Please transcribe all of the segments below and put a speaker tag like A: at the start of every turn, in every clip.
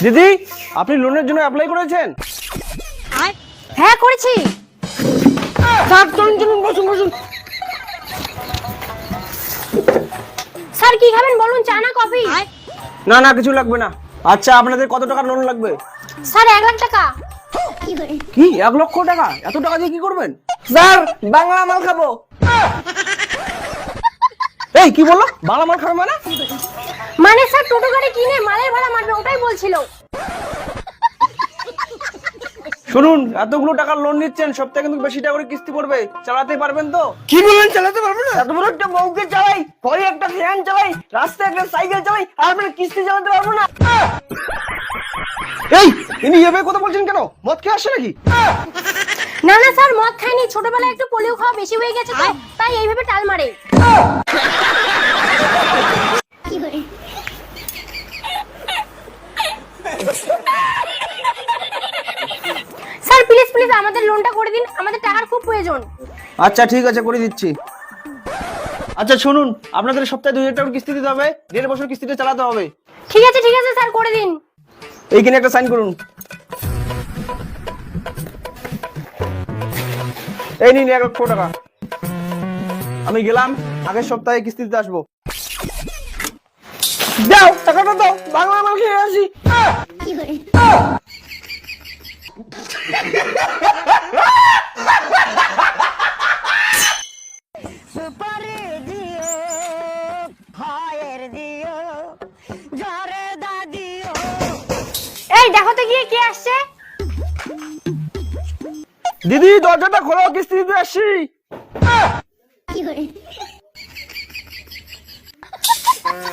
A: দিদি, আপনি লোনের জন্য অ্যাপ্লাই করেছেন?
B: হ্যাঁ করেছি।
A: স্যার চলুন চলুন, বসুন বসুন।
B: স্যার কি খাবেন বলুন, চা না কফি?
A: না না, কিছু লাগবে না। আচ্ছা, আপনাদের কত টাকা লোন লাগবে?
B: স্যার 1,00,000 টাকা।
A: কি 1,00,000 টাকা? এত টাকা দিয়ে কি করবেন? স্যার বাংলা মাল খাবো। এই কি বললো, বাংলা মাল খাবে মানে?
B: মানে স্যার টোটো গাড়ি কিনে মালের ভাড়া মারবে, ওটাই বলছিল।
A: শুনুন, এতগুলো টাকা লোন নিচ্ছেন, সপ্তাহে কিন্তু বেশি টাকা করে কিস্তি পড়বে। চালাতে পারবেন তো? কি বলেন, চালাতে পারবেন না? এত বড় একটা বউকে চালাই, ঘরে একটা ফ্যান চালাই, রাস্তায় একটা সাইকেল চালাই, আর আপনার কিস্তি চালাতে পারবো না? এই ইনি এভাবে কথা বলছেন কেন? মদ খেয়ে আসছে নাকি?
B: না না স্যার, মদ খাইনি, ছোটবেলায় একটু পোলিও খাওয়া বেশি হয়ে গেছে তো, তাই এইভাবে টাল মারে। স্যার প্লিজ প্লিজ আমাদের লোনটা করে দিন, আমাদের টাকার খুব প্রয়োজন।
A: আচ্ছা ঠিক আছে, করে দিচ্ছি। আচ্ছা শুনুন, আপনাদের সপ্তাহে 2,000 টাকা কিস্তি দিতে হবে, 1.5 বছর কিস্তিটা চালাতে হবে।
B: ঠিক আছে স্যার করে দিন।
A: এইখানে একটা সাইন করুন। এই নিন 1,00,000 টাকা। আমি গেলাম, আগের সপ্তাহে কিস্তি দিতে আসবো। দাও টাকাটা, দাও, বাংলা মাল খেয়ে আসি।
B: এই দেখো তো গিয়ে কে আসছে।
A: দিদি দরজাটা খোলো, কিস্তি দিতে আসছি।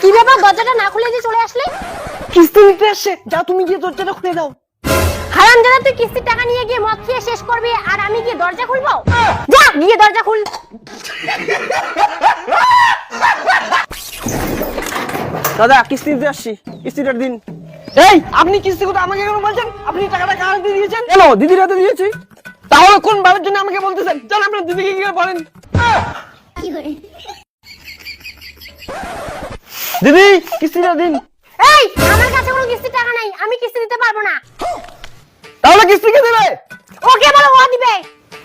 B: কি ব্যাপার, দরজাটা না খুলে দিয়ে চলে আসলে?
A: কিস্তি দিতে আসছে, যা তুমি গিয়ে দরজাটা খুলে দাও।
B: হারামজাদা, তুই কিস্তির টাকা নিয়ে গিয়ে মদ খেয়ে শেষ করবি, আর আমি গিয়ে দরজা খুলবো? যা গিয়ে দরজা খুল।
A: দাদা কিস্তি দিতে আসছি, কিস্তিটার দিন। এই আপনি কিস্তি কথা আমাকে কেন বলছেন? আপনি টাকাটা কার হাতে দিয়েছেন? কেন দিদির হাতে দিয়েছি। তাহলে কোন ভাবের জন্য আমাকে বলতেছেন? চল আপনার দিদিকে গিয়ে বলেন। দিদি কিস্তিটা দিন।
B: এই আমার কাছে কোনো কিস্তির টাকা নাই, আমি কিস্তি দিতে পারবো না।
A: তাহলে কিস্তি কে দেবে?
B: ওকে বলো, ও দিবে।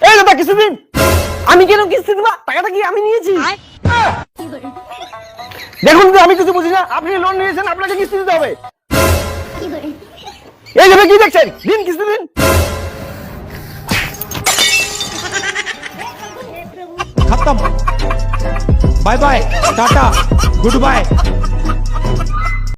A: এই দাদা কিস্তি দিন। আমি কেন কিস্তি দেব? টাকাটা কি আমি নিয়েছি? দেখুন দিদি, আমি কিছু বুঝি না, আপনি লোন নিয়েছেন, আপনাকে কিস্তি দিতে হবে। এই ভাবে কি দেখছেন? দিন কিস্তি দিন।
C: खत्म bye bye tata good bye.